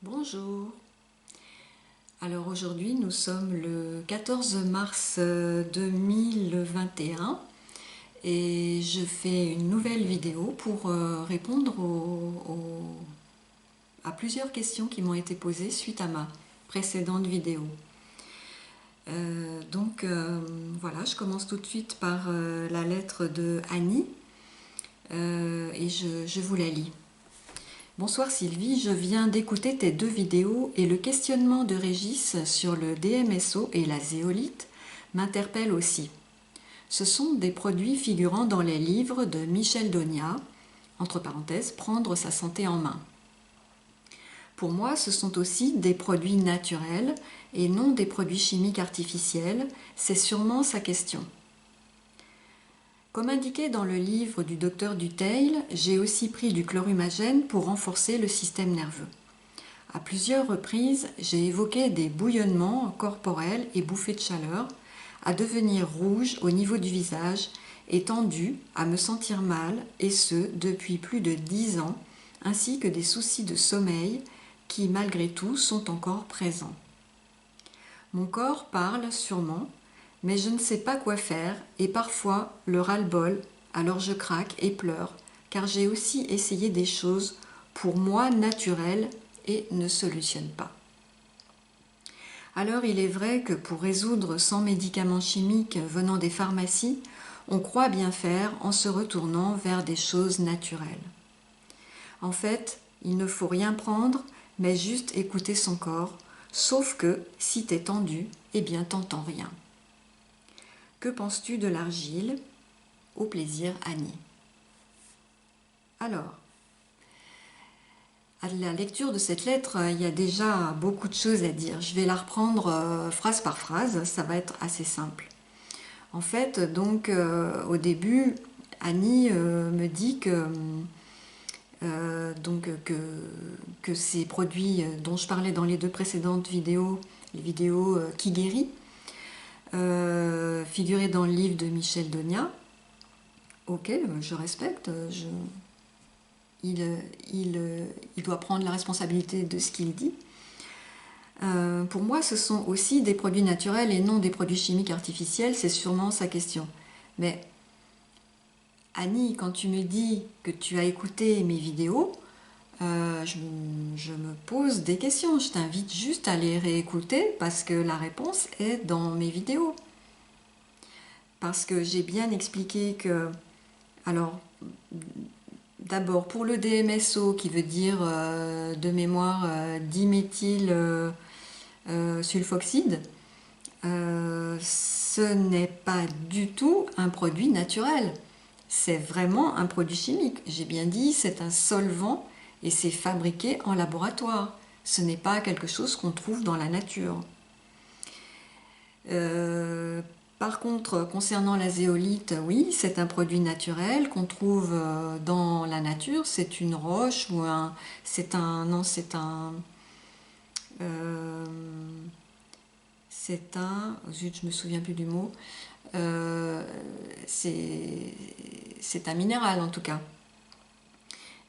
Bonjour. Alors aujourd'hui nous sommes le 14 mars 2021 et je fais une nouvelle vidéo pour répondre à plusieurs questions qui m'ont été posées suite à ma précédente vidéo. Voilà, je commence tout de suite par la lettre de Annie et je vous la lis. Bonsoir Sylvie, je viens d'écouter tes deux vidéos et le questionnement de Régis sur le DMSO et la zéolite m'interpelle aussi. Ce sont des produits figurant dans les livres de Michel Donia, entre parenthèses, prendre sa santé en main. Pour moi, ce sont aussi des produits naturels et non des produits chimiques artificiels, c'est sûrement sa question. Comme indiqué dans le livre du docteur Dutheil, j'ai aussi pris du chlorumagène pour renforcer le système nerveux. À plusieurs reprises, j'ai évoqué des bouillonnements corporels et bouffées de chaleur, à devenir rouge au niveau du visage et tendu, à me sentir mal, et ce depuis plus de 10 ans, ainsi que des soucis de sommeil qui, malgré tout, sont encore présents. Mon corps parle sûrement, mais je ne sais pas quoi faire et parfois le ras-le-bol, alors je craque et pleure, car j'ai aussi essayé des choses pour moi naturelles et ne solutionnent pas. Alors il est vrai que pour résoudre sans médicaments chimiques venant des pharmacies, on croit bien faire en se retournant vers des choses naturelles. En fait, il ne faut rien prendre, mais juste écouter son corps, sauf que si t'es tendu, eh bien t'entends rien. Que penses-tu de l'argile? Au plaisir, Annie. Alors, à la lecture de cette lettre, il y a déjà beaucoup de choses à dire. Je vais la reprendre phrase par phrase, ça va être assez simple. En fait, donc, au début, Annie me dit que ces produits dont je parlais dans les deux précédentes vidéos, les vidéos qui guérit, figuraient dans le livre de Michel Donia. Ok, je respecte, il doit prendre la responsabilité de ce qu'il dit. Pour moi, ce sont aussi des produits naturels et non des produits chimiques artificiels, c'est sûrement sa question. Mais Annie, quand tu me dis que tu as écouté mes vidéos, je me pose des questions. Je t'invite juste à les réécouter parce que la réponse est dans mes vidéos. Parce que j'ai bien expliqué que, alors, d'abord pour le DMSO qui veut dire de mémoire diméthyl sulfoxyde, ce n'est pas du tout un produit naturel. C'est vraiment un produit chimique. J'ai bien dit, c'est un solvant et c'est fabriqué en laboratoire. Ce n'est pas quelque chose qu'on trouve dans la nature. Par contre, concernant la zéolite, oui, c'est un produit naturel qu'on trouve dans la nature. C'est une roche ou un... C'est un... Non, c'est un... c'est un... Zut, je me souviens plus du mot. C'est un minéral en tout cas.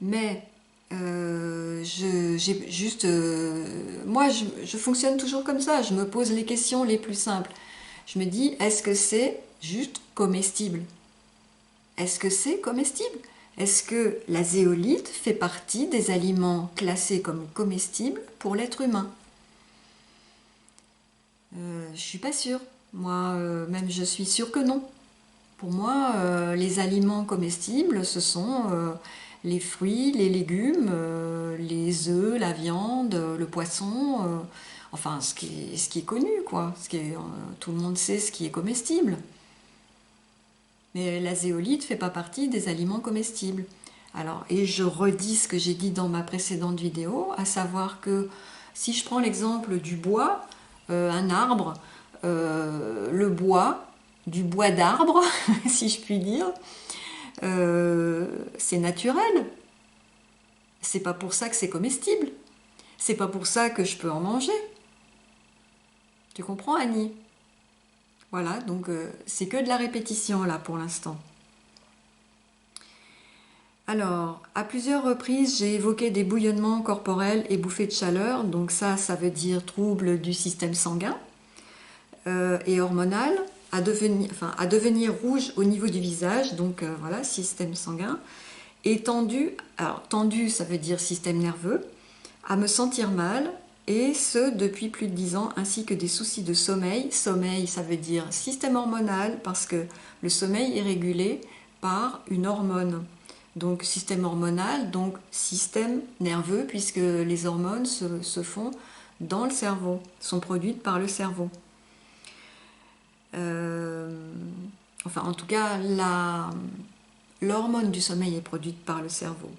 Mais moi, je fonctionne toujours comme ça. Je me pose les questions les plus simples. Je me dis, est-ce que c'est juste comestible? Est-ce que c'est comestible? Est-ce que la zéolite fait partie des aliments classés comme comestibles pour l'être humain? Je suis pas sûre. Moi, même je suis sûre que non. Pour moi, les aliments comestibles, ce sont les fruits, les légumes, les œufs, la viande, le poisson, enfin ce qui est connu, quoi. Tout le monde sait ce qui est comestible. Mais la zéolite ne fait pas partie des aliments comestibles. Alors, et je redis ce que j'ai dit dans ma précédente vidéo, à savoir que si je prends l'exemple du bois, un arbre, le bois, du bois d'arbre, si je puis dire, c'est naturel. C'est pas pour ça que c'est comestible. C'est pas pour ça que je peux en manger. Tu comprends, Annie? Voilà, donc c'est que de la répétition là pour l'instant. Alors, à plusieurs reprises, j'ai évoqué des bouillonnements corporels et bouffées de chaleur. Donc ça veut dire trouble du système sanguin et hormonal, à devenir rouge au niveau du visage. Donc voilà, système sanguin. Et tendu, alors tendu, ça veut dire système nerveux, à me sentir mal, et ce depuis plus de 10 ans, ainsi que des soucis de sommeil. Sommeil, ça veut dire système hormonal, parce que le sommeil est régulé par une hormone. Donc système hormonal, donc système nerveux, puisque les hormones se font dans le cerveau, sont produites par le cerveau. Enfin, en tout cas, l'hormone du sommeil est produite par le cerveau.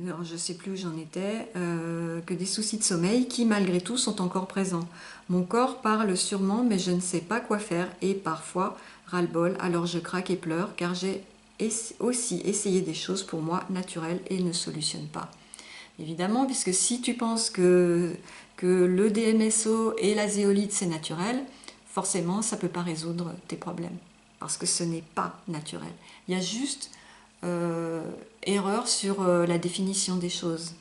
Alors, je ne sais plus où j'en étais, que des soucis de sommeil qui malgré tout sont encore présents. Mon corps parle sûrement mais je ne sais pas quoi faire et parfois ras-le-bol, alors je craque et pleure car j'ai aussi essayé des choses pour moi naturelles et ne solutionne pas. Évidemment, puisque si tu penses que le DMSO et la zéolite c'est naturel, forcément ça ne peut pas résoudre tes problèmes parce que ce n'est pas naturel. Il y a juste erreur sur la définition des choses.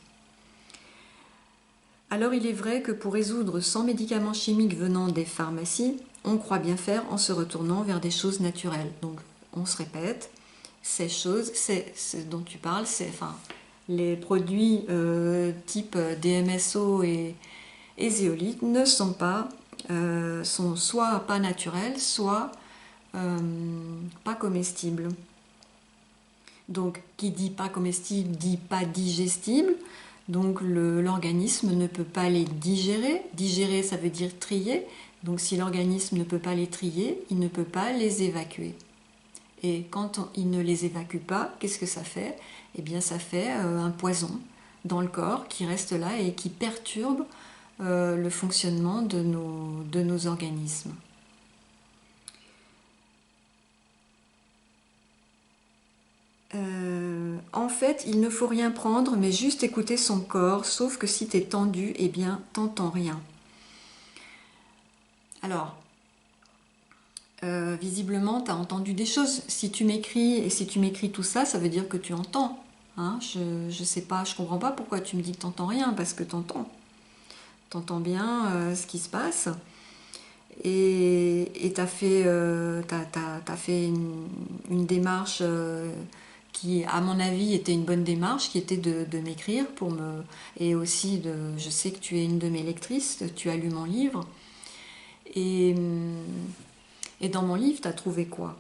Alors il est vrai que pour résoudre sans médicaments chimiques venant des pharmacies, on croit bien faire en se retournant vers des choses naturelles. Donc on se répète, ces choses, c'est ce dont tu parles, c'est les produits type DMSO et zéolite ne sont pas, sont soit pas naturels, soit pas comestibles. Donc, qui dit pas comestible, dit pas digestible. Donc, l'organisme ne peut pas les digérer. Digérer, ça veut dire trier. Donc, si l'organisme ne peut pas les trier, il ne peut pas les évacuer. Et quand il ne les évacue pas, qu'est-ce que ça fait? Eh bien, ça fait un poison dans le corps qui reste là et qui perturbe le fonctionnement de nos organismes. En fait, il ne faut rien prendre, mais juste écouter son corps, sauf que si tu es tendu, eh bien, t'entends rien. Alors, visiblement, tu as entendu des choses. Si tu m'écris, et si tu m'écris tout ça, ça veut dire que tu entends. Hein, je sais pas, je comprends pas pourquoi tu me dis que t'entends rien, parce que t'entends. T'entends bien ce qui se passe. Et tu as fait, une démarche qui, à mon avis, était une bonne démarche, qui était de m'écrire pour me... Et aussi, je sais que tu es une de mes lectrices, tu as lu mon livre. Et dans mon livre, tu as trouvé quoi?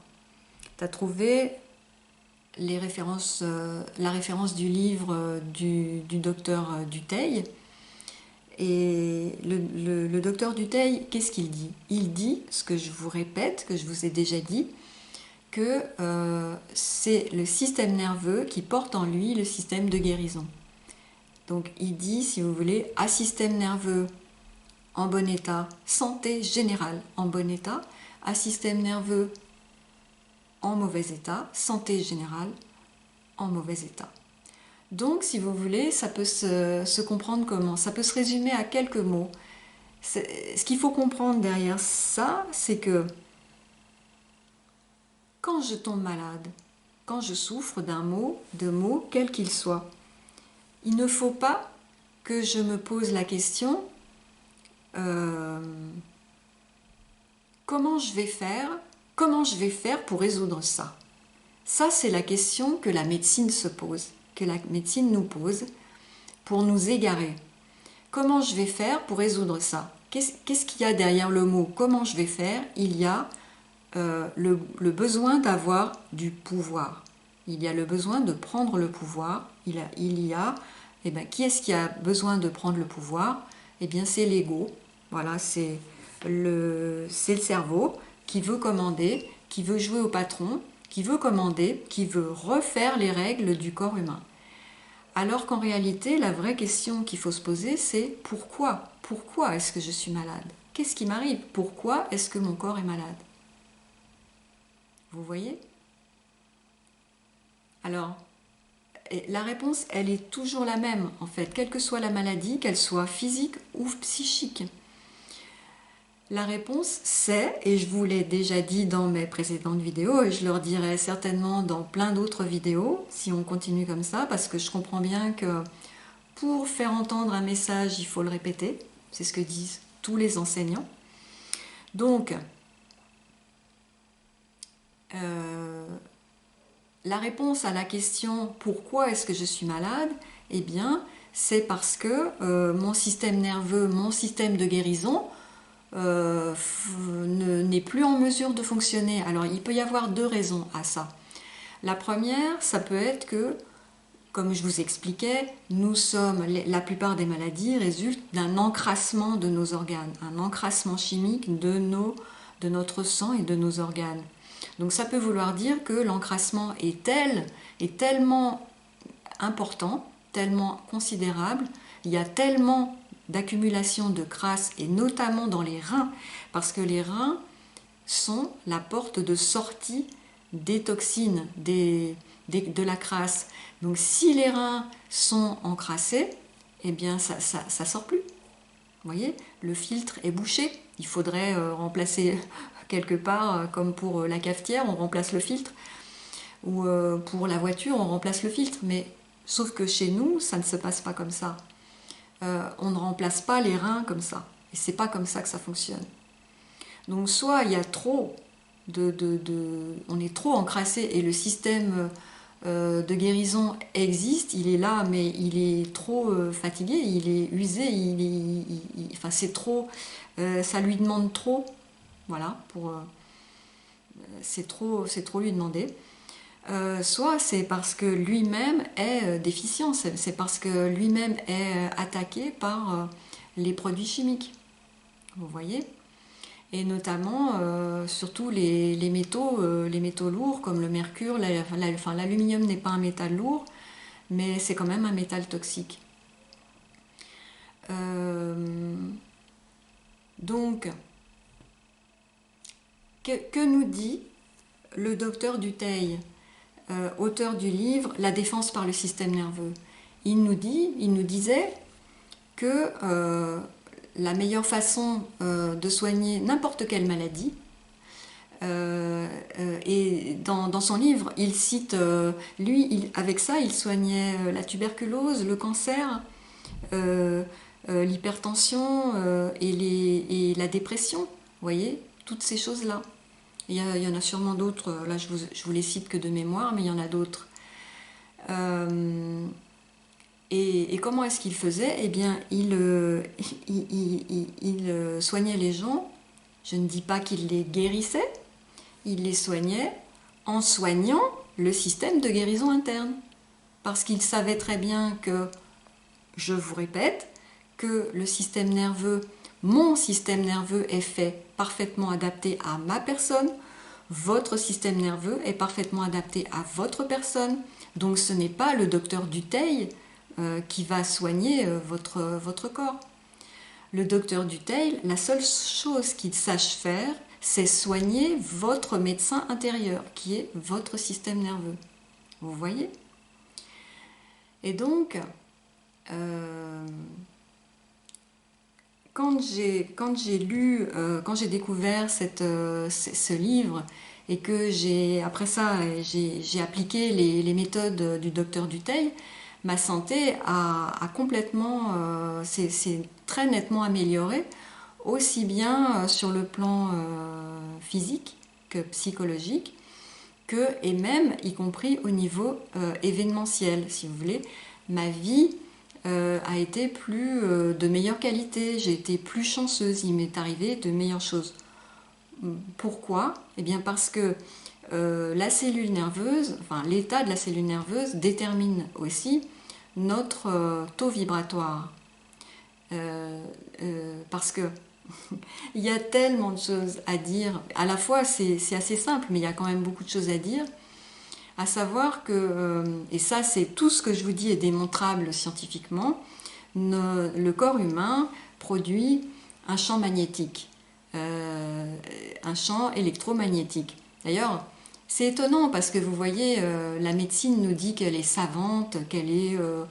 Tu as trouvé les références, la référence du livre du docteur Dutheil. Et le docteur Dutheil, qu'est-ce qu'il dit? Il dit, ce que je vous répète, que je vous ai déjà dit, que c'est le système nerveux qui porte en lui le système de guérison. Donc il dit, si vous voulez, à système nerveux en bon état, santé générale en bon état, à système nerveux en mauvais état, santé générale en mauvais état. Donc, si vous voulez, ça peut se comprendre comment? Ça peut se résumer à quelques mots. Ce qu'il faut comprendre derrière ça, c'est que quand je tombe malade, quand je souffre d'un mot, de mots, quel qu'il soit, il ne faut pas que je me pose la question comment je vais faire pour résoudre ça? Ça, c'est la question que la médecine se pose, que la médecine nous pose pour nous égarer. Comment je vais faire pour résoudre ça? Qu'est-ce qu'il y a derrière le mot comment je vais faire? Il y a le besoin d'avoir du pouvoir. Il y a le besoin de prendre le pouvoir. Qui est-ce qui a besoin de prendre le pouvoir? Eh bien, c'est l'ego. Voilà, c'est le cerveau qui veut commander, qui veut jouer au patron, qui veut commander, qui veut refaire les règles du corps humain. Alors qu'en réalité, la vraie question qu'il faut se poser, c'est pourquoi? Pourquoi est-ce que je suis malade? Qu'est-ce qui m'arrive? Pourquoi est-ce que mon corps est malade? Vous voyez? Alors, la réponse, elle est toujours la même, en fait, quelle que soit la maladie, qu'elle soit physique ou psychique. La réponse c'est, et je vous l'ai déjà dit dans mes précédentes vidéos, et je le redirai certainement dans plein d'autres vidéos, si on continue comme ça, parce que je comprends bien que pour faire entendre un message, il faut le répéter. C'est ce que disent tous les enseignants. Donc, la réponse à la question « Pourquoi est-ce que je suis malade ?» Eh bien, c'est parce que mon système nerveux, mon système de guérison n'est plus en mesure de fonctionner. Alors, il peut y avoir deux raisons à ça. La première, ça peut être que, comme je vous expliquais, la plupart des maladies résultent d'un encrassement de nos organes, un encrassement chimique de notre sang et de nos organes. Donc ça peut vouloir dire que l'encrassement est tellement important, tellement considérable, il y a tellement d'accumulation de crasse, et notamment dans les reins, parce que les reins sont la porte de sortie des toxines, de la crasse. Donc si les reins sont encrassés, eh bien ça sort plus. Vous voyez, le filtre est bouché. Il faudrait remplacer quelque part, comme pour la cafetière, on remplace le filtre, ou pour la voiture, on remplace le filtre. Mais sauf que chez nous, ça ne se passe pas comme ça. On ne remplace pas les reins comme ça. Et c'est pas comme ça que ça fonctionne. Donc soit il y a trop on est trop encrassé et le système de guérison existe, il est là, mais il est trop fatigué, il est usé, enfin c'est trop, ça lui demande trop, voilà, c'est trop lui demander. Soit c'est parce que lui-même est déficient, c'est parce que lui-même est attaqué par les produits chimiques, vous voyez. Et notamment, surtout les métaux lourds comme le mercure, l'aluminium n'est pas un métal lourd, mais c'est quand même un métal toxique. Donc, que nous dit le docteur Dutheil, auteur du livre « La défense par le système nerveux ». Il nous disait que la meilleure façon de soigner n'importe quelle maladie, et dans son livre, il cite, avec ça, il soignait la tuberculose, le cancer, l'hypertension et la dépression, vous voyez, toutes ces choses-là. Il y en a sûrement d'autres, là je vous les cite que de mémoire, mais il y en a d'autres. Et comment est-ce qu'il faisait? Eh bien, il soignait les gens, je ne dis pas qu'il les guérissait, il les soignait en soignant le système de guérison interne. Parce qu'il savait très bien que, je vous répète, que le système nerveux, mon système nerveux est fait parfaitement adapté à ma personne, votre système nerveux est parfaitement adapté à votre personne, donc ce n'est pas le docteur Dutheil qui va soigner votre corps. Le docteur Dutheil, la seule chose qu'il sache faire, c'est soigner votre médecin intérieur, qui est votre système nerveux. Vous voyez? Et donc, quand j'ai découvert ce livre, et que après ça, j'ai appliqué les méthodes du docteur Dutheil, ma santé a complètement, s'est très nettement améliorée, aussi bien sur le plan physique que psychologique, et même y compris au niveau événementiel, si vous voulez. Ma vie a été de meilleure qualité, j'ai été plus chanceuse, il m'est arrivé de meilleures choses. Pourquoi? Eh bien parce que la cellule nerveuse, enfin l'état de la cellule nerveuse détermine aussi notre taux vibratoire. Parce que il y a tellement de choses à dire, à la fois c'est assez simple, mais il y a quand même beaucoup de choses à dire, à savoir que, et ça c'est tout ce que je vous dis est démontrable scientifiquement, le corps humain produit un champ magnétique, un champ électromagnétique. D'ailleurs, c'est étonnant parce que vous voyez, la médecine nous dit qu'elle est savante, qu'elle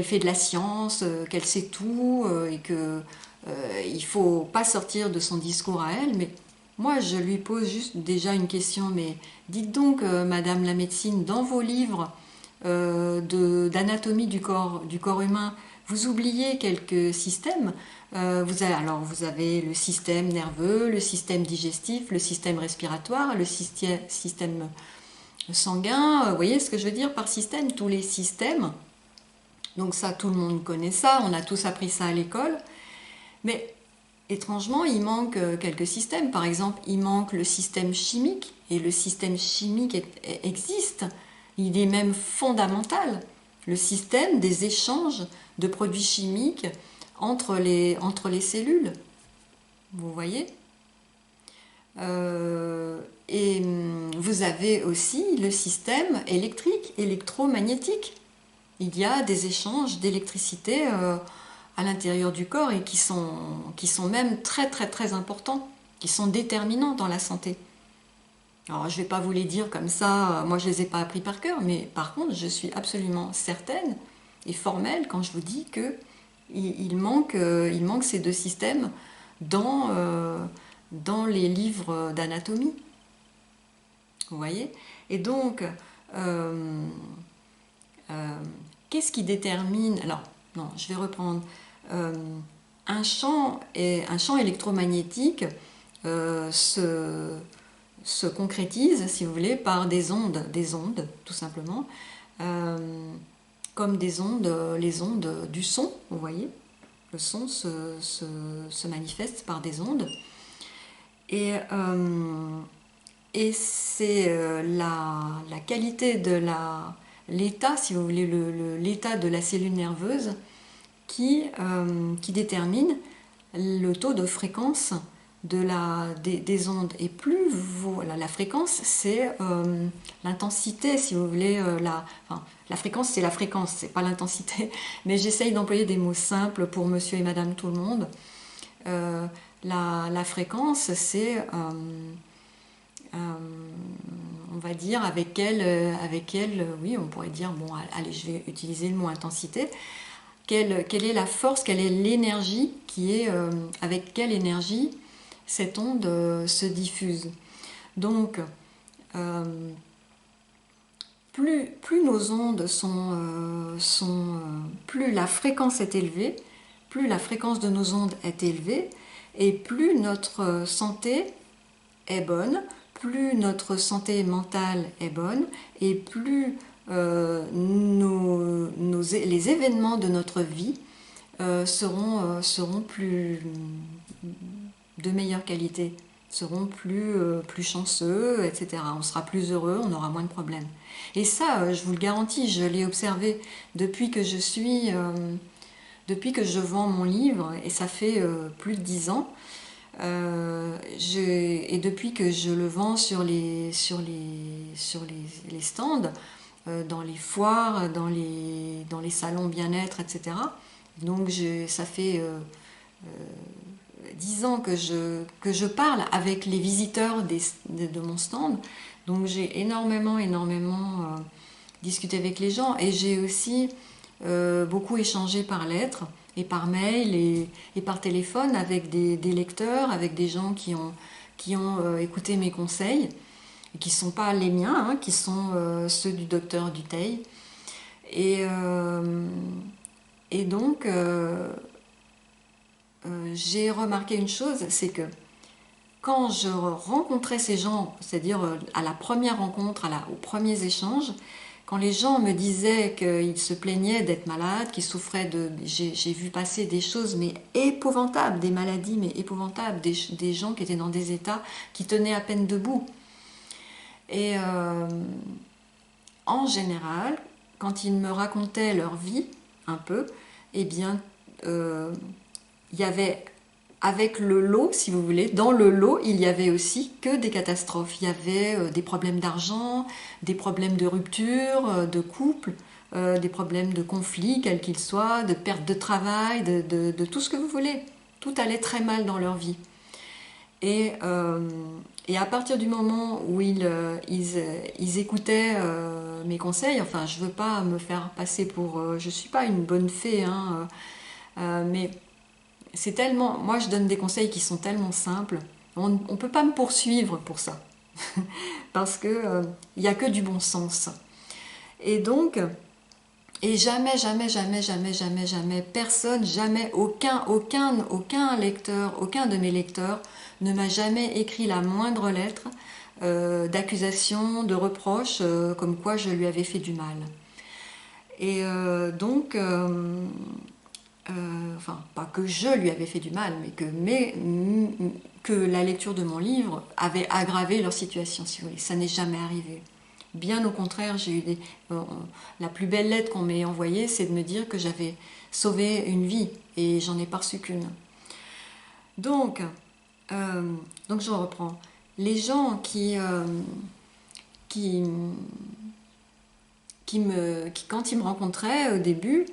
fait de la science, qu'elle sait tout, et que il ne faut pas sortir de son discours à elle, mais moi je lui pose juste déjà une question, mais dites donc, Madame la médecine, dans vos livres d'anatomie du corps humain, vous oubliez quelques systèmes. Vous avez le système nerveux, le système digestif, le système respiratoire, le système sanguin. Vous voyez ce que je veux dire par système? Tous les systèmes. Donc ça, tout le monde connaît ça, on a tous appris ça à l'école. Mais étrangement, il manque quelques systèmes. Par exemple, il manque le système chimique. Et le système chimique existe. Il est même fondamental. Le système des échanges de produits chimiques entre les cellules. Vous voyez? Et vous avez aussi le système électrique, électromagnétique. Il y a des échanges d'électricité à l'intérieur du corps et qui sont même très très très importants, qui sont déterminants dans la santé. Alors je ne vais pas vous les dire comme ça, moi je ne les ai pas appris par cœur, mais par contre je suis absolument certaine et formelle quand je vous dis que il manque ces deux systèmes dans les livres d'anatomie. Vous voyez? Et donc, qu'est-ce qui détermine... Alors, non, je vais reprendre. Un champ électromagnétique se concrétise, si vous voulez, par des ondes, tout simplement, comme les ondes du son, vous voyez. Le son se manifeste par des ondes. Et c'est la qualité de l'état, si vous voulez, l'état de la cellule nerveuse qui détermine le taux de fréquence des ondes. Et plus la fréquence, c'est l'intensité, si vous voulez. La fréquence, c'est la fréquence, c'est pas l'intensité. Mais j'essaye d'employer des mots simples pour monsieur et madame tout le monde. La fréquence, c'est... on va dire avec elle, oui, on pourrait dire, bon, allez, je vais utiliser le mot intensité. Quelle est la force, quelle est l'énergie avec quelle énergie cette onde se diffuse. Donc, plus nos ondes plus la fréquence est élevée, plus la fréquence de nos ondes est élevée, et plus notre santé est bonne, plus notre santé mentale est bonne, et plus les événements de notre vie seront plus de meilleure qualité, seront plus chanceux, etc. On sera plus heureux, on aura moins de problèmes. Et ça, je vous le garantis, je l'ai observé depuis que je vends mon livre, et ça fait plus de 10 ans. Et depuis que je le vends sur les stands, dans les foires, dans les salons bien-être, etc. Donc ça fait 10 ans que je parle avec les visiteurs de mon stand. Donc j'ai énormément discuté avec les gens, et j'ai aussi beaucoup échangé par lettres et par mail et par téléphone avec des lecteurs, avec des gens qui ont écouté mes conseils, et qui ne sont pas les miens, hein, qui sont ceux du docteur Dutheil. Et donc, j'ai remarqué une chose, c'est que quand je rencontrais ces gens, c'est-à-dire à la première rencontre, aux premiers échanges, quand les gens me disaient qu'ils se plaignaient d'être malades, qu'ils souffraient j'ai vu passer des choses mais épouvantables, des maladies mais épouvantables, des gens qui étaient dans des états qui tenaient à peine debout. Et en général, quand ils me racontaient leur vie, un peu, eh bien, il y avait... Avec le lot, si vous voulez, dans le lot, il y avait aussi que des catastrophes. Il y avait des problèmes d'argent, des problèmes de rupture, de couple, des problèmes de conflit, quels qu'ils soient, de perte de travail, de tout ce que vous voulez. Tout allait très mal dans leur vie. Et à partir du moment où ils écoutaient mes conseils, enfin, je ne veux pas me faire passer pour... je ne suis pas une bonne fée, hein, mais... c'est tellement... Moi, je donne des conseils qui sont tellement simples. On ne peut pas me poursuivre pour ça. Parce que il n'y a que du bon sens. Et donc, et jamais, jamais, jamais, jamais, jamais, jamais, personne, jamais, aucun lecteur, aucun de mes lecteurs ne m'a jamais écrit la moindre lettre d'accusation, de reproche, comme quoi je lui avais fait du mal. Et donc, enfin, pas que je lui avais fait du mal, mais que la lecture de mon livre avait aggravé leur situation, si vous voulez. Ça n'est jamais arrivé. Bien au contraire, j'ai eu la plus belle lettre qu'on m'ait envoyée, c'est de me dire que j'avais sauvé une vie, et j'en ai pas reçu qu'une. Donc, donc je reprends. Les gens qui, quand ils me rencontraient au début,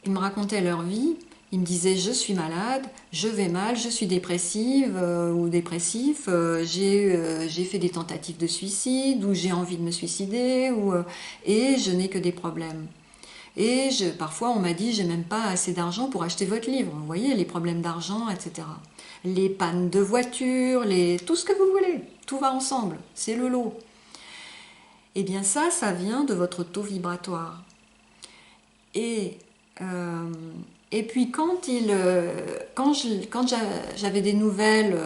ils me racontaient leur vie, ils me disaient je suis malade, je vais mal, je suis dépressive ou dépressif, j'ai fait des tentatives de suicide ou j'ai envie de me suicider et je n'ai que des problèmes. Et parfois on m'a dit j'ai même pas assez d'argent pour acheter votre livre, vous voyez les problèmes d'argent, etc. Les pannes de voiture, tout ce que vous voulez, tout va ensemble, c'est le lot. Eh bien ça vient de votre taux vibratoire. Et puis quand j'avais des nouvelles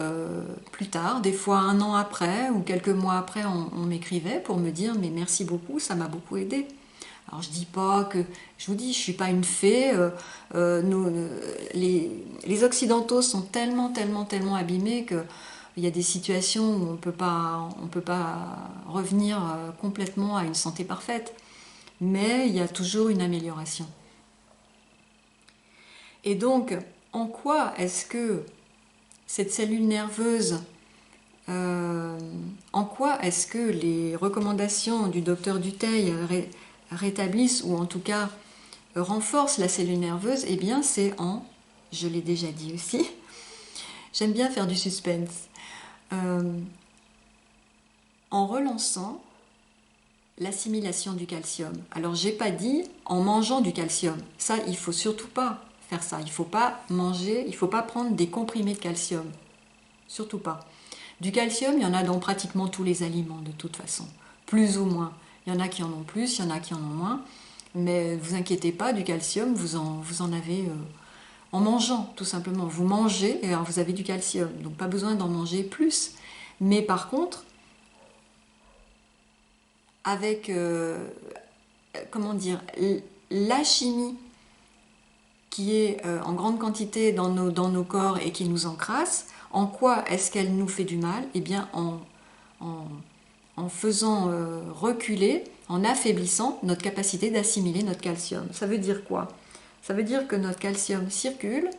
plus tard, des fois un an après ou quelques mois après, on m'écrivait pour me dire mais merci beaucoup, ça m'a beaucoup aidé. Alors je dis pas que, je vous dis, je suis pas une fée. Les Occidentaux sont tellement abîmés que il y a des situations où on peut pas revenir complètement à une santé parfaite. Mais il y a toujours une amélioration. Et donc, en quoi est-ce que cette cellule nerveuse, en quoi est-ce que les recommandations du docteur Dutheil rétablissent ou en tout cas renforcent la cellule nerveuse? Eh bien, c'est je l'ai déjà dit aussi, j'aime bien faire du suspense, en relançant l'assimilation du calcium. Alors j'ai pas dit en mangeant du calcium, ça il faut surtout pas faire ça, il faut pas manger, il faut pas prendre des comprimés de calcium, surtout pas. Du calcium, il y en a dans pratiquement tous les aliments de toute façon, plus ou moins. Il y en a qui en ont plus, il y en a qui en ont moins, mais vous inquiétez pas, du calcium, vous en avez en mangeant tout simplement. Vous mangez et alors vous avez du calcium, donc pas besoin d'en manger plus. Mais par contre, avec, comment dire, la chimie qui est en grande quantité dans nos corps et qui nous encrasse, en quoi est-ce qu'elle nous fait du mal? Eh bien en faisant reculer, en affaiblissant notre capacité d'assimiler notre calcium. Ça veut dire quoi? Ça veut dire que notre calcium circule,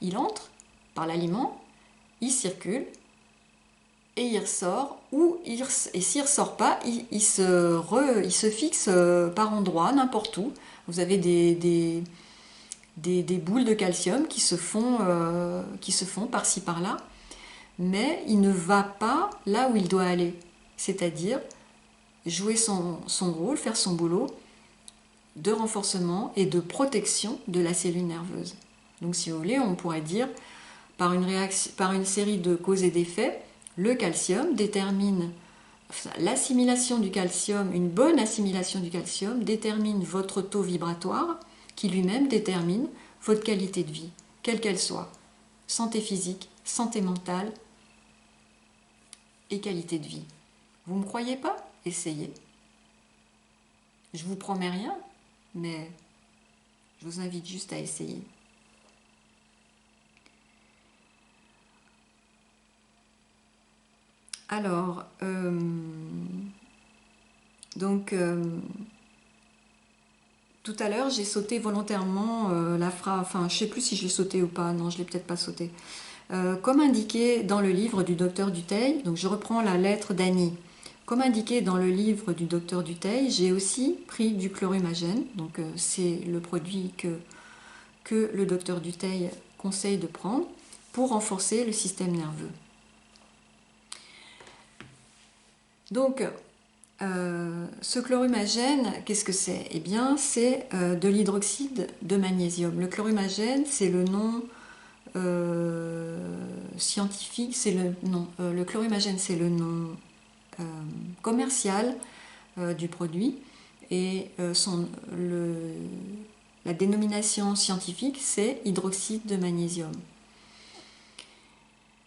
il entre par l'aliment, il circule, et il ressort, et s'il ne ressort pas, il se fixe par endroits, n'importe où. Vous avez des boules de calcium qui se font par-ci par-là, mais il ne va pas là où il doit aller, c'est-à-dire jouer son rôle, faire son boulot de renforcement et de protection de la cellule nerveuse. Donc si vous voulez, on pourrait dire par une série de causes et d'effets, le calcium détermine l'assimilation du calcium, une bonne assimilation du calcium détermine votre taux vibratoire qui lui-même détermine votre qualité de vie, quelle qu'elle soit. Santé physique, santé mentale et qualité de vie. Vous ne me croyez pas? Essayez. Je vous promets rien, mais je vous invite juste à essayer. Alors, tout à l'heure, j'ai sauté volontairement la phrase, enfin, je ne sais plus si je l'ai sauté ou pas, non, je ne l'ai peut-être pas sauté. Comme indiqué dans le livre du docteur Dutheil, donc je reprends la lettre d'Annie. Comme indiqué dans le livre du docteur Dutheil, j'ai aussi pris du chlorumagène, donc c'est le produit que le docteur Dutheil conseille de prendre pour renforcer le système nerveux. Donc, ce chlorumagène, qu'est-ce que c'est? Eh bien, c'est de l'hydroxyde de magnésium. Le chlorumagène, c'est le nom scientifique, c'est le nom, le chlorhumagène c'est le nom commercial du produit, et la dénomination scientifique c'est hydroxyde de magnésium.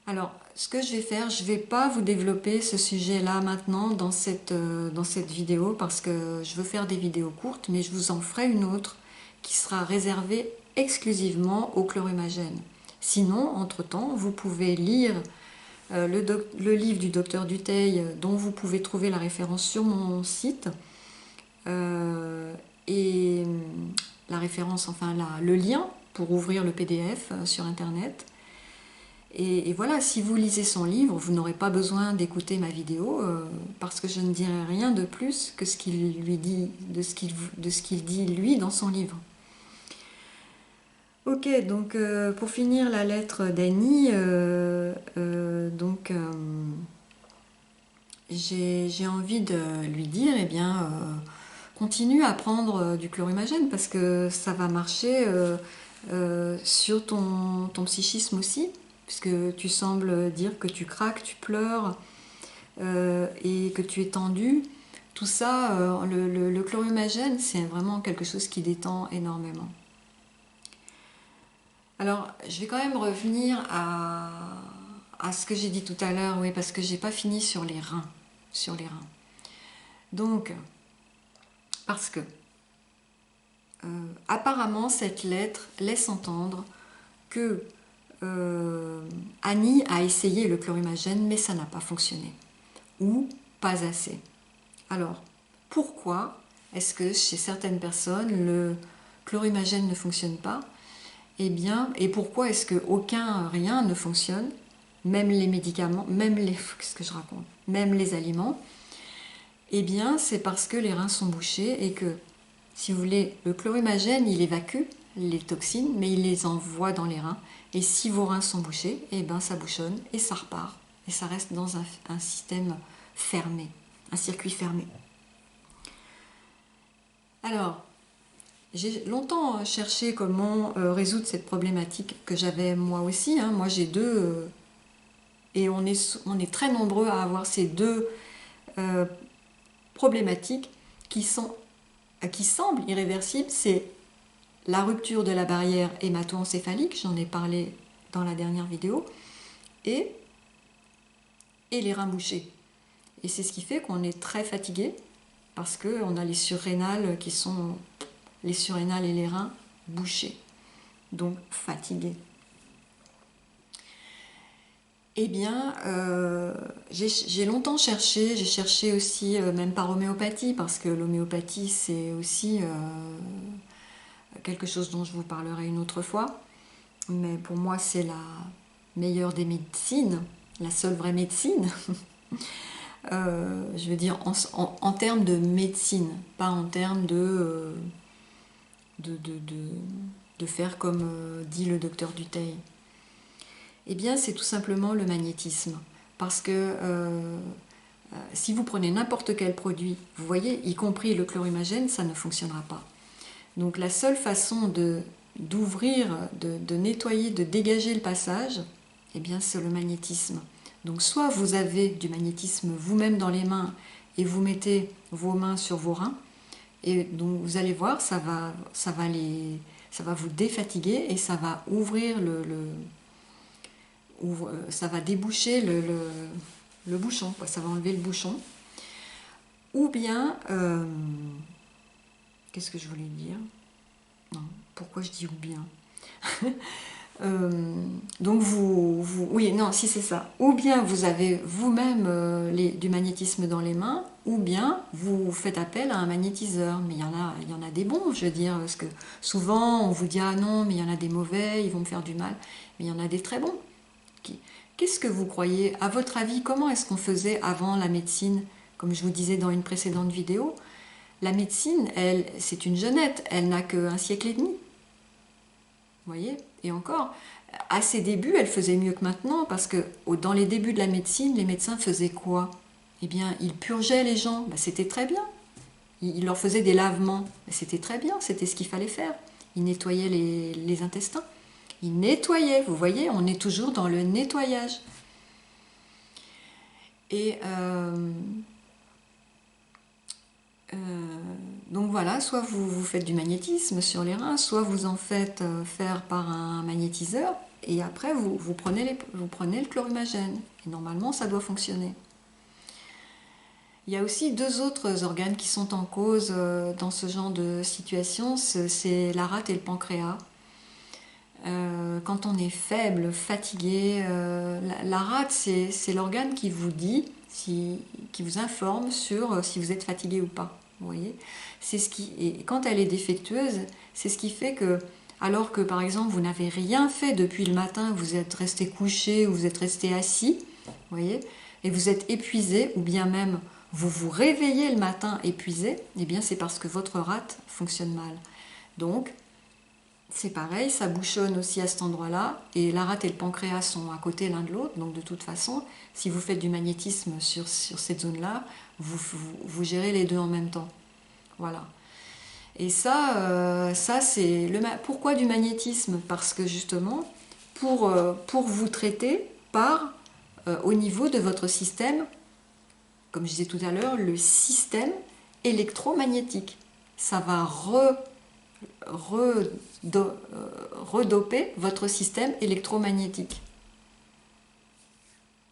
Alors, ce que je vais faire, je ne vais pas vous développer ce sujet-là maintenant dans cette vidéo parce que je veux faire des vidéos courtes, mais je vous en ferai une autre qui sera réservée exclusivement au chlorhumagène. Sinon, entre-temps, vous pouvez lire le livre du docteur Dutheil dont vous pouvez trouver la référence sur mon site et la référence, enfin le lien pour ouvrir le PDF sur internet. Et voilà, si vous lisez son livre, vous n'aurez pas besoin d'écouter ma vidéo parce que je ne dirai rien de plus que ce qu'il lui dit, de ce qu'il dit lui dans son livre. Ok, donc pour finir la lettre d'Annie, j'ai envie de lui dire, eh bien, continue à prendre du chlorhumagène parce que ça va marcher sur ton psychisme aussi. Puisque tu sembles dire que tu craques, tu pleures et que tu es tendu. Tout ça, le chlorhumagène, c'est vraiment quelque chose qui détend énormément. Alors, je vais quand même revenir à ce que j'ai dit tout à l'heure, oui, parce que j'ai pas fini sur les reins. Donc, parce que apparemment, cette lettre laisse entendre que Annie a essayé le chlorhumagène, mais ça n'a pas fonctionné. Ou pas assez. Alors, pourquoi est-ce que chez certaines personnes, le chlorhumagène ne fonctionne pas? Eh bien, et pourquoi est-ce que rien ne fonctionne? Même les médicaments, même les aliments? Eh bien, c'est parce que les reins sont bouchés et que, si vous voulez, le chlorhumagène, il évacue les toxines, mais il les envoie dans les reins. Et si vos reins sont bouchés, eh ben ça bouchonne et ça repart. Et ça reste dans un système fermé, un circuit fermé. Alors, j'ai longtemps cherché comment résoudre cette problématique que j'avais moi aussi. Moi j'ai deux, et on est très nombreux à avoir ces deux problématiques qui semblent irréversibles. C'est la rupture de la barrière hémato-encéphalique, j'en ai parlé dans la dernière vidéo, et les reins bouchés. Et c'est ce qui fait qu'on est très fatigué, parce qu'on a les surrénales qui sont les surrénales et les reins bouchés, donc fatigués. Eh bien, j'ai longtemps cherché, j'ai cherché aussi, même par homéopathie, parce que l'homéopathie c'est aussi quelque chose dont je vous parlerai une autre fois, mais pour moi c'est la meilleure des médecines, la seule vraie médecine. Je veux dire en termes de médecine, pas en termes de faire comme dit le docteur Dutheil. Eh bien c'est tout simplement le magnétisme, parce que si vous prenez n'importe quel produit, vous voyez, y compris le chlorhumagène, ça ne fonctionnera pas. Donc la seule façon d'ouvrir, de nettoyer, de dégager le passage, eh bien c'est le magnétisme. Donc soit vous avez du magnétisme vous-même dans les mains et vous mettez vos mains sur vos reins, et donc vous allez voir, ça va vous défatiguer et ça va ouvrir ça va déboucher le bouchon, ça va enlever le bouchon. Ou bien qu'est-ce que je voulais dire? Non, pourquoi je dis ou bien? Donc oui, non, si c'est ça. Ou bien vous avez vous-même du magnétisme dans les mains, ou bien vous faites appel à un magnétiseur. Mais il y en a des bons, je veux dire, parce que souvent on vous dit ah non, mais il y en a des mauvais, ils vont me faire du mal. Mais il y en a des très bons. Qu'est-ce que vous croyez? À votre avis, comment est-ce qu'on faisait avant la médecine? Comme je vous disais dans une précédente vidéo, la médecine, c'est une jeunette, elle n'a qu'un siècle et demi. Vous voyez? Et encore, à ses débuts, elle faisait mieux que maintenant, parce que dans les débuts de la médecine, les médecins faisaient quoi? Eh bien, ils purgeaient les gens, c'était très bien. Ils leur faisaient des lavements, c'était très bien, c'était ce qu'il fallait faire. Ils nettoyaient les intestins. il nettoyait. Vous voyez, on est toujours dans le nettoyage. Et donc voilà, soit vous faites du magnétisme sur les reins, soit vous en faites faire par un magnétiseur, et après vous prenez le chlorhumagène. Et normalement, ça doit fonctionner. Il y a aussi deux autres organes qui sont en cause dans ce genre de situation, c'est la rate et le pancréas. Quand on est faible, fatigué, la rate, c'est l'organe qui vous dit, qui vous informe sur si vous êtes fatigué ou pas. Vous voyez, et quand elle est défectueuse, c'est ce qui fait que, alors que par exemple vous n'avez rien fait depuis le matin, vous êtes resté couché ou vous êtes resté assis, vous voyez, et vous êtes épuisé, ou bien même vous vous réveillez le matin épuisé, eh bien c'est parce que votre rate fonctionne mal. Donc c'est pareil, ça bouchonne aussi à cet endroit-là, et la rate et le pancréas sont à côté l'un de l'autre, donc de toute façon, si vous faites du magnétisme sur cette zone-là, vous gérez les deux en même temps. Voilà. Et ça c'est pourquoi du magnétisme? Parce que justement, pour vous traiter au niveau de votre système, comme je disais tout à l'heure, le système électromagnétique. Ça va redoper votre système électromagnétique.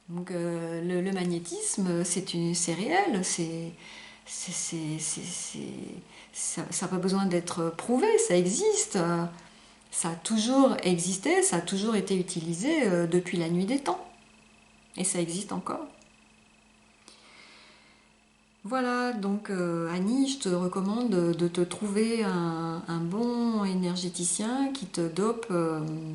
Donc le magnétisme, c'est réel, ça n'a pas besoin d'être prouvé, ça existe, ça a toujours existé, ça a toujours été utilisé depuis la nuit des temps, et ça existe encore. Voilà, donc Annie, je te recommande de te trouver un bon énergéticien qui te dope,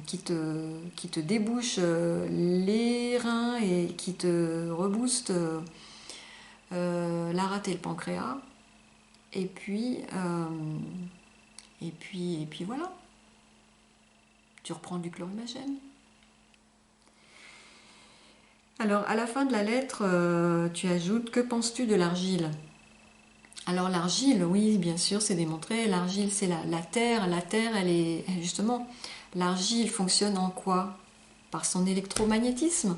qui te débouche les reins et qui te rebooste la rate et le pancréas. Et puis voilà, tu reprends du chlorhumagène. Alors, à la fin de la lettre, tu ajoutes « Que penses-tu de l'argile ?» Alors, l'argile, oui, bien sûr, c'est démontré. L'argile, c'est la terre. La terre, elle est... Justement, l'argile fonctionne en quoi? Par son électromagnétisme.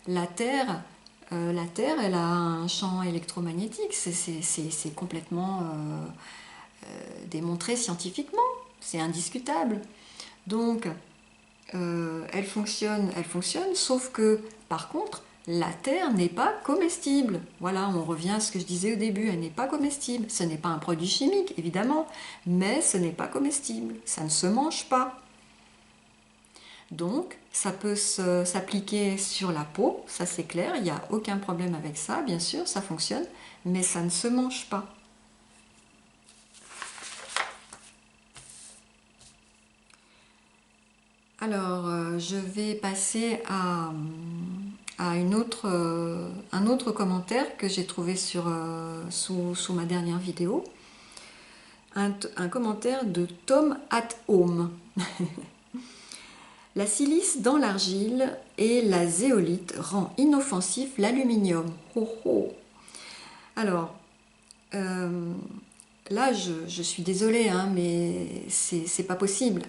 La terre, elle a un champ électromagnétique. C'est complètement démontré scientifiquement. C'est indiscutable. Donc, elle fonctionne, sauf que, par contre, la terre n'est pas comestible. Voilà, on revient à ce que je disais au début, elle n'est pas comestible. Ce n'est pas un produit chimique, évidemment, mais ce n'est pas comestible. Ça ne se mange pas. Donc, ça peut s'appliquer sur la peau, ça c'est clair, il n'y a aucun problème avec ça, bien sûr, ça fonctionne, mais ça ne se mange pas. Alors, je vais passer à un autre commentaire que j'ai trouvé sous ma dernière vidéo. Un commentaire de Tom at Home. La silice dans l'argile et la zéolite rend inoffensif l'aluminium. Oh oh. Alors, là, je suis désolée, hein, mais c'est pas possible.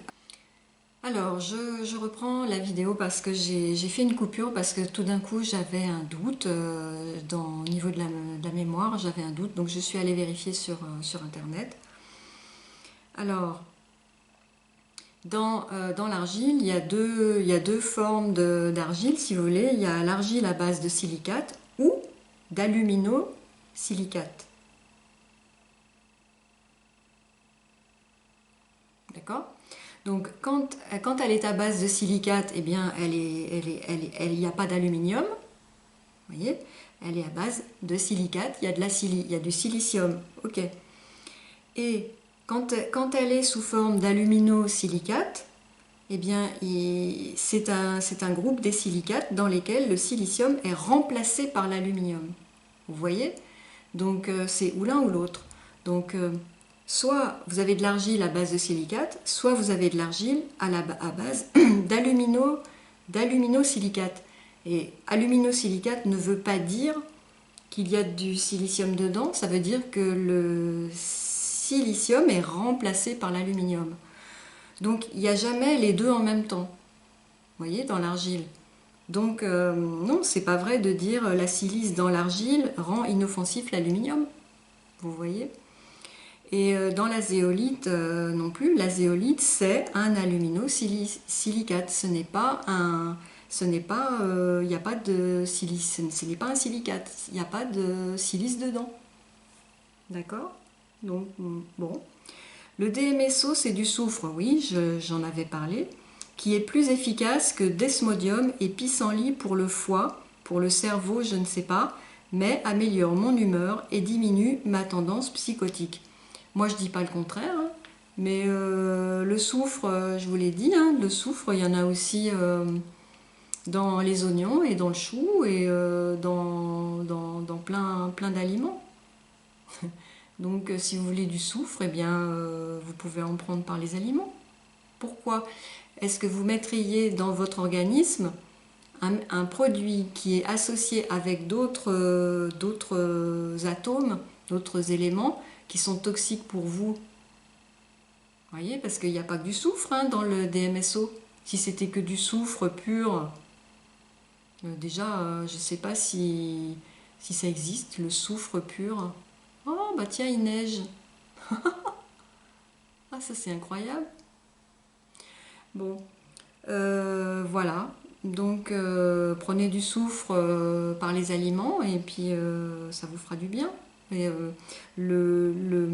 Alors, je reprends la vidéo parce que j'ai fait une coupure, parce que tout d'un coup, j'avais un doute au niveau de la mémoire, j'avais un doute, donc je suis allée vérifier sur Internet. Alors, dans l'argile, il y a deux formes d'argile, si vous voulez. Il y a l'argile à base de silicate ou d'alumino-silicate. D'accord ? Donc, quand elle est à base de silicate, eh bien, il n'y a pas d'aluminium. Vous voyez, elle est à base de silicate, il y a du silicium. Ok. Et quand elle est sous forme d'alumino-silicate, eh bien, c'est un groupe des silicates dans lesquels le silicium est remplacé par l'aluminium. Vous voyez? Donc, c'est ou l'un ou l'autre. Donc, soit vous avez de l'argile à base de silicate, soit vous avez de l'argile à base d'alumino-silicate. Et alumino-silicate ne veut pas dire qu'il y a du silicium dedans, ça veut dire que le silicium est remplacé par l'aluminium. Donc il n'y a jamais les deux en même temps. voyez, dans l'argile. Donc, non, c'est pas vrai de dire la silice dans l'argile rend inoffensif l'aluminium. Vous voyez? Et dans la zéolite non plus, la zéolite c'est un alumino-silicate. Ce n'est pas un. Il n'y a pas de silice, ce n'est pas un silicate, il n'y a pas de silice dedans. D'accord? Donc, bon. Le DMSO, c'est du soufre, oui, j'en avais parlé, qui est plus efficace que desmodium et pissenlit pour le foie, pour le cerveau, je ne sais pas, mais améliore mon humeur et diminue ma tendance psychotique. Moi, je dis pas le contraire, hein, mais le soufre, je vous l'ai dit, hein, le soufre, il y en a aussi dans les oignons et dans le chou et dans plein d'aliments. Donc, si vous voulez du soufre, eh bien, vous pouvez en prendre par les aliments. Pourquoi est-ce que vous mettriez dans votre organisme un produit qui est associé avec d'autres atomes, d'autres éléments qui sont toxiques pour vous? Vous voyez, parce qu'il n'y a pas que du soufre hein, dans le DMSO. Si c'était que du soufre pur, déjà, je ne sais pas si ça existe, le soufre pur. Oh, bah tiens, il neige. Ah, ça c'est incroyable. Bon, voilà. Donc, prenez du soufre par les aliments et puis ça vous fera du bien. Et le, le,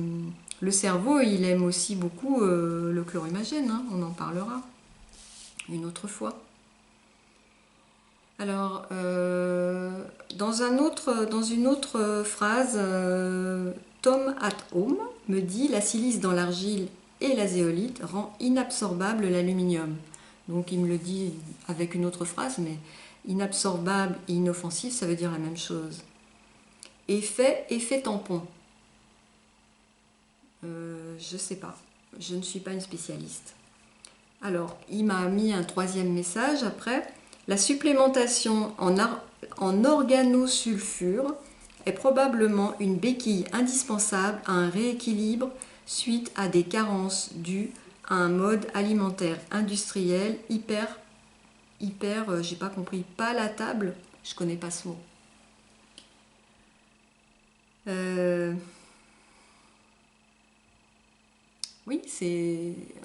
le cerveau, il aime aussi beaucoup le chlorhumagène, hein, on en parlera une autre fois. Alors, dans une autre phrase, Tom at Home me dit la silice dans l'argile et la zéolite rend inabsorbable l'aluminium. Donc il me le dit avec une autre phrase, mais inabsorbable et inoffensif, ça veut dire la même chose. Effet tampon. Je sais pas, je ne suis pas une spécialiste. Alors, il m'a mis un troisième message après. La supplémentation en organosulfure est probablement une béquille indispensable à un rééquilibre suite à des carences dues à un mode alimentaire industriel hyper, j'ai pas compris, palatable, je connais pas ce mot. Oui,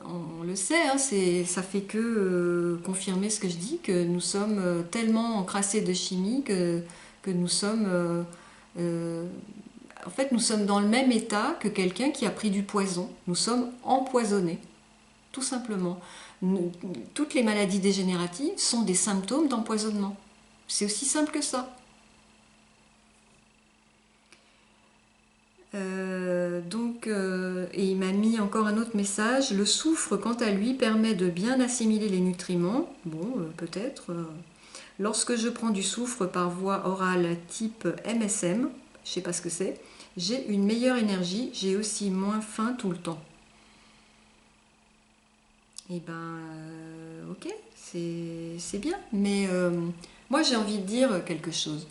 on le sait, hein, ça fait que confirmer ce que je dis, que nous sommes tellement encrassés de chimie que nous sommes, en fait, nous sommes dans le même état que quelqu'un qui a pris du poison. Nous sommes empoisonnés, tout simplement. Toutes les maladies dégénératives sont des symptômes d'empoisonnement. C'est aussi simple que ça. Et il m'a mis encore un autre message. Le soufre, quant à lui, permet de bien assimiler les nutriments. Bon, peut-être. Lorsque je prends du soufre par voie orale type MSM, je ne sais pas ce que c'est, j'ai une meilleure énergie, j'ai aussi moins faim tout le temps. Eh ben, ok, c'est bien. Mais moi, j'ai envie de dire quelque chose.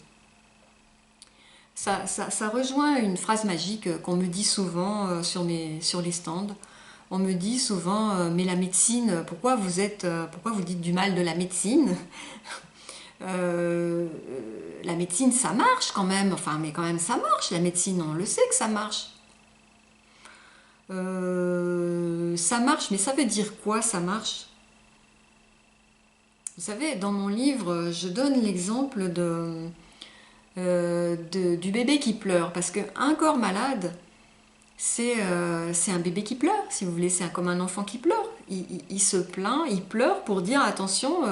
Ça rejoint une phrase magique qu'on me dit souvent sur les stands. On me dit souvent, mais la médecine, pourquoi vous dites du mal de la médecine? La médecine, ça marche quand même. Enfin, mais quand même, ça marche. La médecine, on le sait que ça marche. Ça marche, mais ça veut dire quoi, ça marche? Vous savez, dans mon livre, je donne l'exemple du bébé qui pleure. Parce qu'un corps malade, c'est un bébé qui pleure, si vous voulez. C'est comme un enfant qui pleure. Il se plaint, il pleure pour dire attention,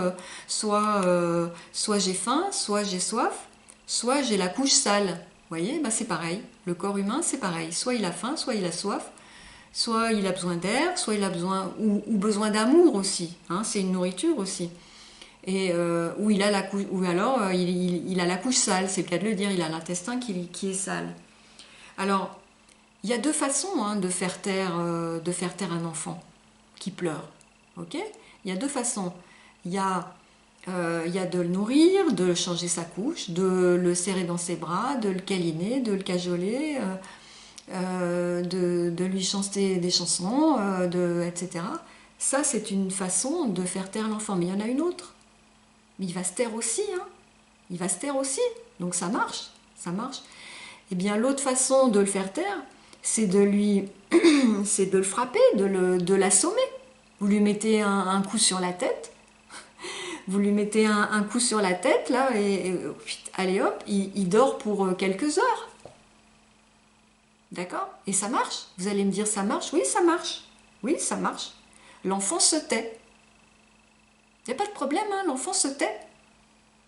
soit j'ai faim, soit j'ai soif, soit j'ai la couche sale. Vous voyez, bah, c'est pareil. Le corps humain, c'est pareil. Soit il a faim, soit il a soif, soit il a besoin d'air, soit il a besoin ou besoin d'amour aussi. Hein, c'est une nourriture aussi. Et ou il a la couche, ou alors il a la couche sale, c'est le cas de le dire, il a l'intestin qui est sale. Alors, il y a deux façons hein, de faire taire un enfant qui pleure. Ok? Il y a deux façons. Il y a de le nourrir, de changer sa couche, de le serrer dans ses bras, de le câliner, de le cajoler, de lui chanter des chansons, etc. Ça, c'est une façon de faire taire l'enfant. Mais il y en a une autre. Mais il va se taire aussi, hein. Il va se taire aussi. Donc ça marche, ça marche. Eh bien, l'autre façon de le faire taire, c'est de lui, c'est de le frapper, de l'assommer. Vous lui mettez un coup sur la tête, vous lui mettez un coup sur la tête, là, et allez hop, il dort pour quelques heures. D'accord? Et ça marche. Vous allez me dire, ça marche? Oui, ça marche. Oui, ça marche. L'enfant se tait. Il n'y a pas de problème, hein, l'enfant se tait.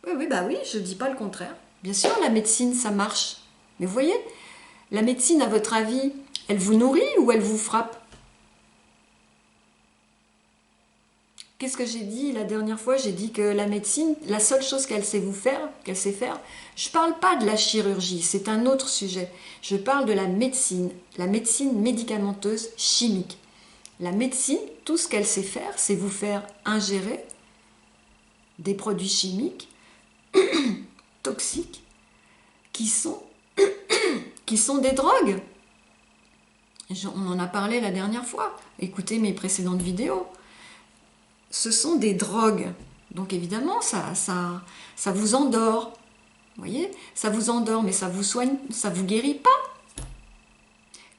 Oui, oui, bah oui, je ne dis pas le contraire. Bien sûr, la médecine, ça marche. Mais vous voyez, la médecine, à votre avis, elle vous nourrit ou elle vous frappe? Qu'est-ce que j'ai dit la dernière fois? J'ai dit que la médecine, la seule chose qu'elle sait faire, je ne parle pas de la chirurgie, c'est un autre sujet. Je parle de la médecine médicamenteuse chimique. La médecine, tout ce qu'elle sait faire, c'est vous faire ingérer des produits chimiques toxiques qui sont des drogues. On en a parlé la dernière fois. Écoutez mes précédentes vidéos. Ce sont des drogues. Donc évidemment, ça vous endort. Vous voyez? Ça vous endort, mais ça vous soigne, ça vous guérit pas.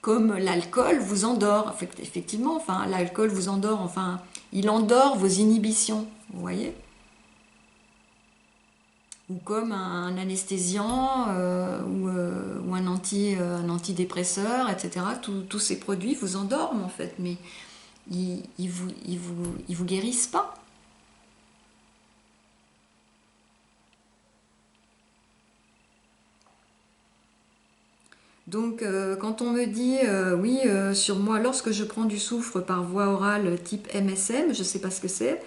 Comme l'alcool vous endort. Effectivement, enfin, l'alcool vous endort, enfin, il endort vos inhibitions. Vous voyez? Ou comme un anesthésiant ou un antidépresseur, etc. Tous ces produits vous endorment en fait, mais ils vous guérissent pas. Donc quand on me dit oui sur moi lorsque je prends du soufre par voie orale type MSM, je sais pas ce que c'est,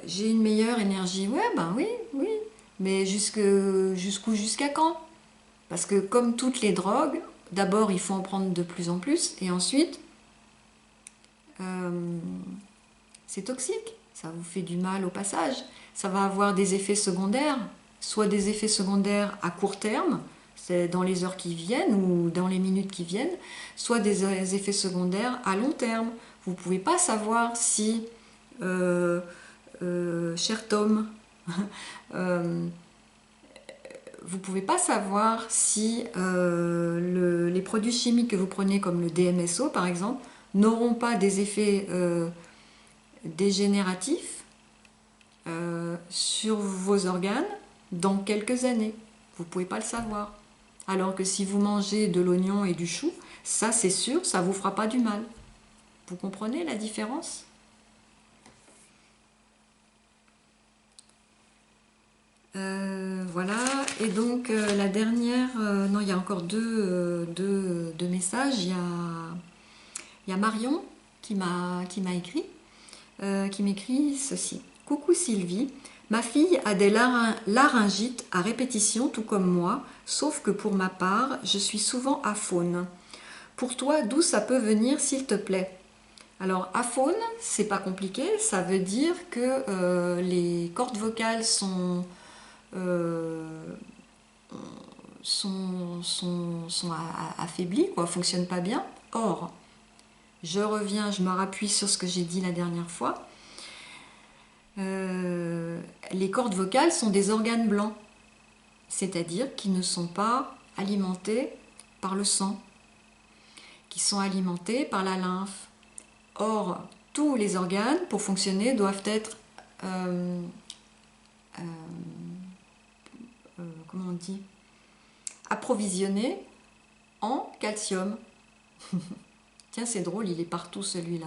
j'ai une meilleure énergie. Ouais, ben oui, oui, mais jusqu'à quand? Parce que comme toutes les drogues, d'abord il faut en prendre de plus en plus, et ensuite c'est toxique, ça vous fait du mal au passage, ça va avoir des effets secondaires, soit des effets secondaires à court terme, c'est dans les heures qui viennent ou dans les minutes qui viennent, soit des effets secondaires à long terme. Vous ne pouvez pas savoir si, cher Tom, vous ne pouvez pas savoir si les produits chimiques que vous prenez, comme le DMSO par exemple, n'auront pas des effets dégénératifs sur vos organes dans quelques années. Vous ne pouvez pas le savoir. Alors que si vous mangez de l'oignon et du chou, ça c'est sûr, ça ne vous fera pas du mal. Vous comprenez la différence? Voilà, et donc la dernière, non, il y a encore deux messages. Il y a Marion qui m'écrit ceci. Coucou Sylvie, ma fille a des laryngites à répétition tout comme moi, sauf que pour ma part, je suis souvent aphone. Pour toi, d'où ça peut venir s'il te plaît? Alors aphone, c'est pas compliqué, ça veut dire que les cordes vocales sont affaiblies, quoi, fonctionnent pas bien. Or, je me rappuie sur ce que j'ai dit la dernière fois. Les cordes vocales sont des organes blancs, c'est-à-dire qui ne sont pas alimentés par le sang, qui sont alimentés par la lymphe. Or, tous les organes, pour fonctionner, doivent être comment on dit, approvisionnés en calcium. Tiens, c'est drôle, il est partout celui-là.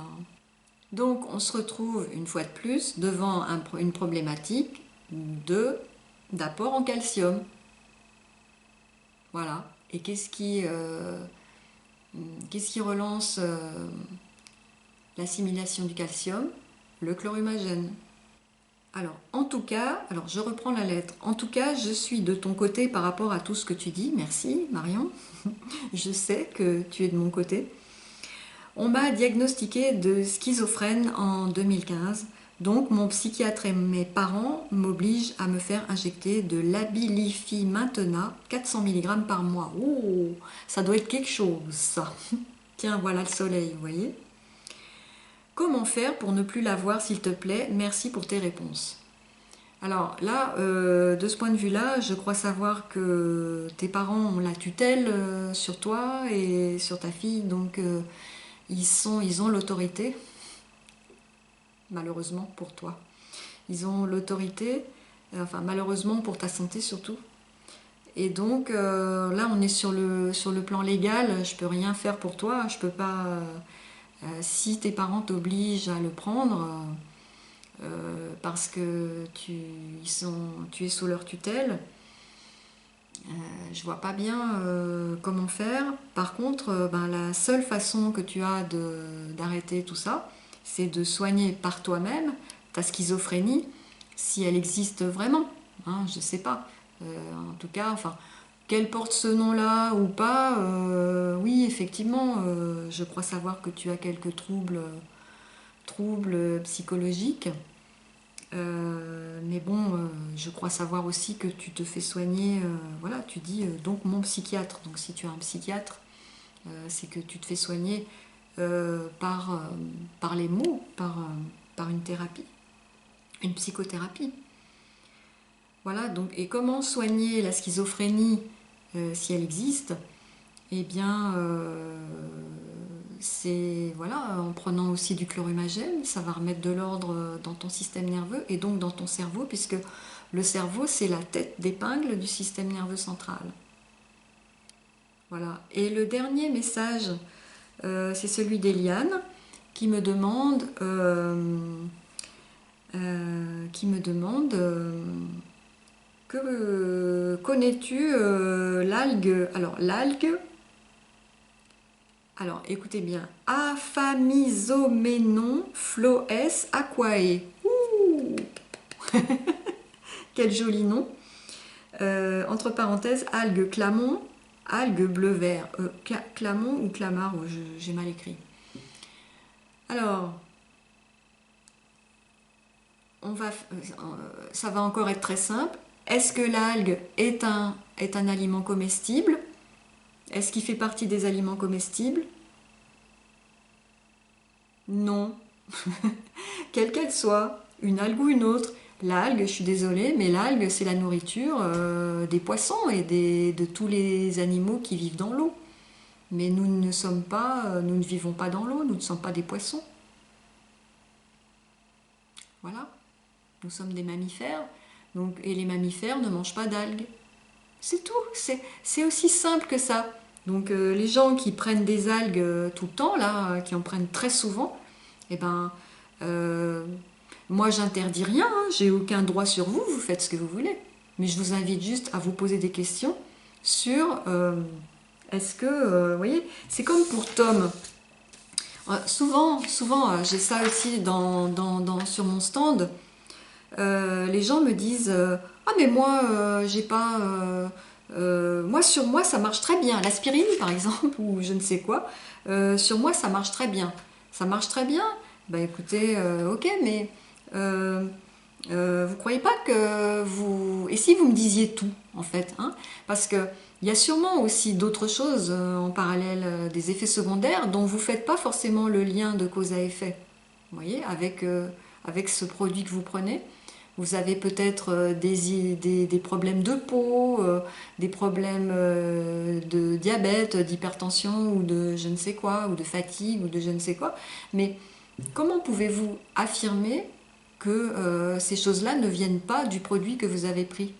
Donc, on se retrouve une fois de plus devant une problématique d'apport en calcium. Voilà. Et qu'est-ce qui relance l'assimilation du calcium? Le chlorhumagène. Alors, en tout cas, je reprends la lettre. En tout cas, je suis de ton côté par rapport à tout ce que tu dis. Merci, Marion. Je sais que tu es de mon côté. On m'a diagnostiqué de schizophrène en 2015. Donc, mon psychiatre et mes parents m'obligent à me faire injecter de l'Abilify Maintena, 400 mg par mois. Oh, ça doit être quelque chose, ça. Tiens, voilà le soleil, vous voyez. Comment faire pour ne plus l'avoir, s'il te plaît? Merci pour tes réponses. Alors là, de ce point de vue-là, je crois savoir que tes parents ont la tutelle sur toi et sur ta fille, donc ils ont l'autorité, malheureusement pour toi. Ils ont l'autorité, enfin malheureusement pour ta santé surtout. Et donc là, on est sur le plan légal, je peux rien faire pour toi, je peux pas. Si tes parents t'obligent à le prendre, parce que tu es sous leur tutelle, je vois pas bien comment faire. Par contre, ben, la seule façon que tu as d'arrêter tout ça, c'est de soigner par toi-même ta schizophrénie, si elle existe vraiment. Hein, je sais pas. En tout cas, enfin, qu'elle porte ce nom-là ou pas, oui, effectivement, je crois savoir que tu as quelques troubles psychologiques. Mais bon, je crois savoir aussi que tu te fais soigner, voilà, tu dis donc mon psychiatre. Donc si tu as un psychiatre, c'est que tu te fais soigner par les mots, par une thérapie, une psychothérapie. Voilà, donc, et comment soigner la schizophrénie si elle existe? Eh bien, c'est voilà, en prenant aussi du chlorhumagène, ça va remettre de l'ordre dans ton système nerveux et donc dans ton cerveau, puisque le cerveau, c'est la tête d'épingle du système nerveux central. Voilà. Et le dernier message, c'est celui d'Eliane qui me demande, que connais-tu l'algue? Alors l'algue. Alors, écoutez bien. Aphanizomenon floes aquae. Ouh. Quel joli nom. Entre parenthèses, algue clamon, algue bleu-vert. Clamon ou clamart, j'ai mal écrit. Alors, ça va encore être très simple. Est-ce que l'algue est un aliment comestible? Est-ce qu'il fait partie des aliments comestibles? Non. Quelle qu'elle soit, une algue ou une autre. L'algue, je suis désolée, mais l'algue, c'est la nourriture des poissons et de tous les animaux qui vivent dans l'eau. Mais nous ne vivons pas dans l'eau, nous ne sommes pas des poissons. Voilà. Nous sommes des mammifères, donc, et les mammifères ne mangent pas d'algues. C'est tout, c'est aussi simple que ça. Donc les gens qui prennent des algues tout le temps, là, qui en prennent très souvent, eh ben, moi j'interdis rien, hein, j'ai aucun droit sur vous, vous faites ce que vous voulez. Mais je vous invite juste à vous poser des questions sur est-ce que, vous voyez, c'est comme pour Tom. Souvent, j'ai ça aussi sur mon stand. Les gens me disent ah mais moi j'ai pas moi sur moi ça marche très bien, l'aspirine par exemple ou je ne sais quoi, sur moi ça marche très bien, bah écoutez, ok, mais vous croyez pas que vous, et si vous me disiez tout en fait, hein, parce que il y a sûrement aussi d'autres choses en parallèle, des effets secondaires dont vous faites pas forcément le lien de cause à effet, vous voyez, avec ce produit que vous prenez. Vous avez peut-être des problèmes de peau, des problèmes de diabète, d'hypertension ou de je ne sais quoi, ou de fatigue ou de je ne sais quoi. Mais comment pouvez-vous affirmer que ces choses-là ne viennent pas du produit que vous avez pris?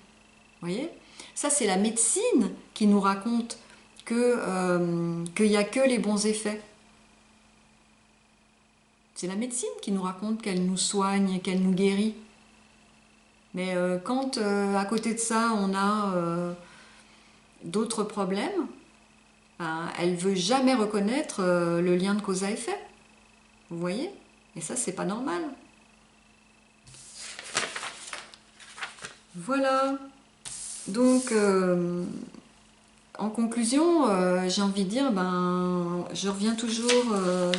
Vous voyez? Ça, c'est la médecine qui nous raconte qu'il n'y a que les bons effets. C'est la médecine qui nous raconte qu'elle nous soigne, qu'elle nous guérit. Mais quand à côté de ça, on a d'autres problèmes, ben, elle ne veut jamais reconnaître le lien de cause à effet. Vous voyez? Et ça, c'est pas normal. Voilà. Donc, en conclusion, j'ai envie de dire, ben, je reviens toujours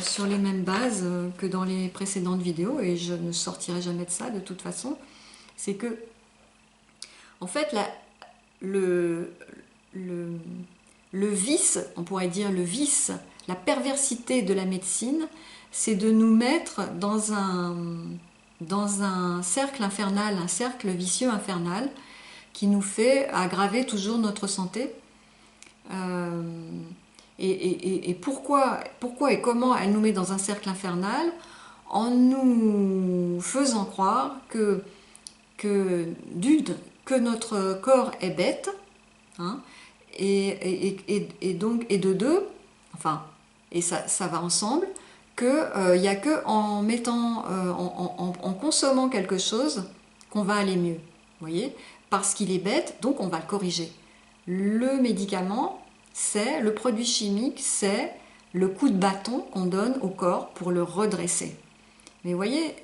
sur les mêmes bases que dans les précédentes vidéos et je ne sortirai jamais de ça de toute façon. C'est que, en fait, le vice, on pourrait dire le vice, la perversité de la médecine, c'est de nous mettre dans un dans un cercle infernal, un cercle vicieux infernal qui nous fait aggraver toujours notre santé. Et pourquoi et comment elle nous met dans un cercle infernal? En nous faisant croire que notre corps est bête, hein, et donc, et de deux, enfin, et ça va ensemble, qu'il n'y a que en mettant, en consommant quelque chose qu'on va aller mieux, vous voyez, parce qu'il est bête, donc on va le corriger. Le médicament, c'est, le produit chimique, c'est le coup de bâton qu'on donne au corps pour le redresser. Mais vous voyez,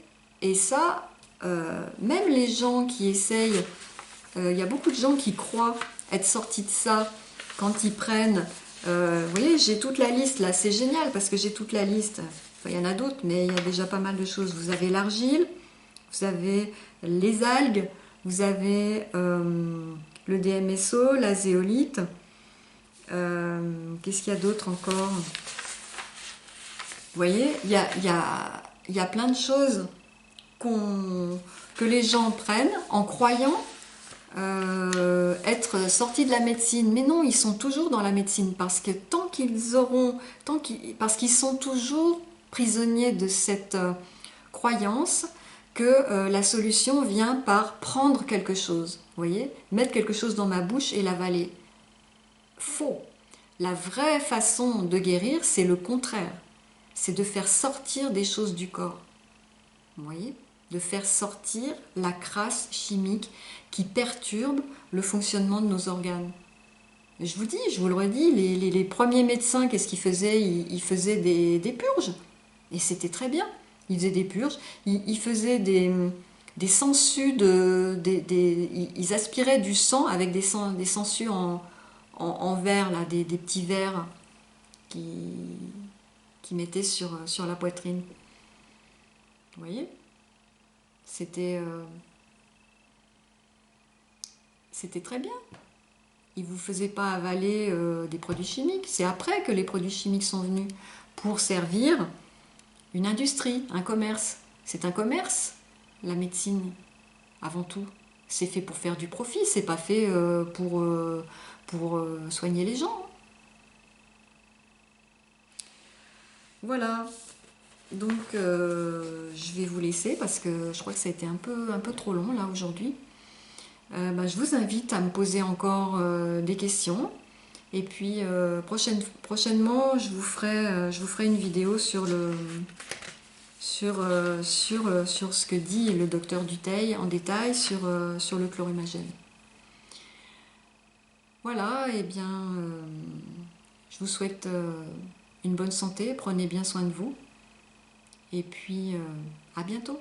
et ça, même les gens qui essayent, il y a beaucoup de gens qui croient être sortis de ça quand ils prennent, vous voyez, j'ai toute la liste là, c'est génial parce que j'ai toute la liste. Enfin, il y en a d'autres, mais il y a déjà pas mal de choses. Vous avez l'argile, vous avez les algues, vous avez le DMSO, la zéolite. Qu'est-ce qu'il y a d'autre encore? Vous voyez, il y a plein de choses que les gens prennent en croyant être sortis de la médecine. Mais non, ils sont toujours dans la médecine parce que parce qu'ils sont toujours prisonniers de cette croyance que la solution vient par prendre quelque chose. Vous voyez, mettre quelque chose dans ma bouche et l'avaler. Faux. La vraie façon de guérir, c'est le contraire. C'est de faire sortir des choses du corps. Vous voyez ? De faire sortir la crasse chimique qui perturbe le fonctionnement de nos organes. Je vous le redis, les premiers médecins, qu'est-ce qu'ils faisaient? Ils faisaient des purges. Et c'était très bien. Ils faisaient des purges, ils faisaient des sangsues, ils aspiraient du sang avec des sangsues en verre, là, des petits verres qui mettaient sur la poitrine. Vous voyez? C'était très bien. Ils ne vous faisaient pas avaler des produits chimiques. C'est après que les produits chimiques sont venus pour servir une industrie, un commerce. C'est un commerce, la médecine, avant tout. C'est fait pour faire du profit, c'est pas fait pour soigner les gens. Voilà. Donc, je vais vous laisser parce que je crois que ça a été un peu trop long là aujourd'hui. Je vous invite à me poser encore des questions. Et puis prochainement, je vous ferai une vidéo sur ce que dit le docteur Dutheil en détail sur le chlorhumagène. Voilà, et bien, je vous souhaite une bonne santé, prenez bien soin de vous. Et puis, à bientôt.